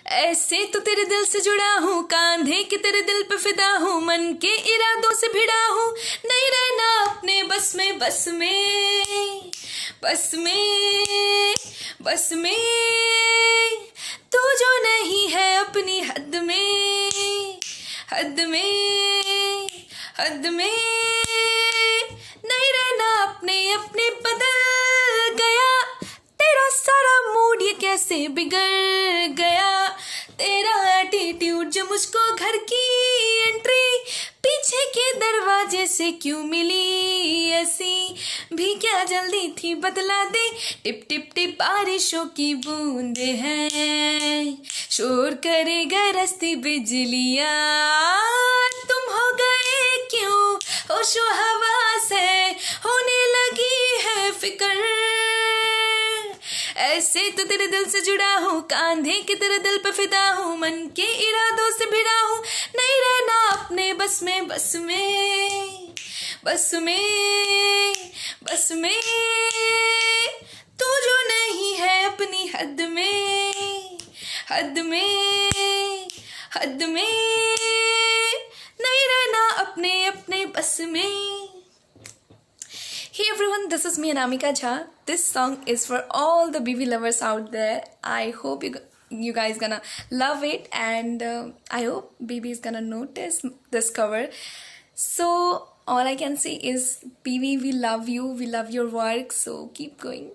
ऐसे तो तेरे दिल से जुड़ा हूँ, कांधे के तेरे दिल पे फिदा हूँ, मन के इरादों से भिड़ा हूँ, नहीं रहना अपने बस में, बस में, बस में, बस में, तू जो नहीं है अपनी हद में, हद में, हद में, नहीं रहना अपने अपने, बदल गया तेरा सारा मूड, ये कैसे बिगड़ गया तेरा एटीट्यूड, जो मुझको घर की एंट्री पीछे के दरवाजे से क्यों मिली, ऐसी भी क्या जल्दी थी, बदला दे, टिप टिप टिप बारिशों की बूंदे हैं, शोर करे गरजती बिजलियां, तुम हो गए क्यों होशो हवास है, होने लगी है फिक्र, ऐसे तो तेरे दिल से जुड़ा हूँ, कांधे के तेरे दिल पे फिदा हूँ, मन के इरादों से भिड़ा हूँ, नहीं रहना अपने बस में, बस में, बस में, बस में, तू जो नहीं है अपनी हद में, हद में, हद में, नहीं रहना अपने अपने बस में. Hey everyone, this is me Anamika Jha. This song is for all the BB lovers out there. I hope you guys gonna love it, and I hope BB is gonna notice this cover. So all I can say is BB, we love you, we love your work, so keep going.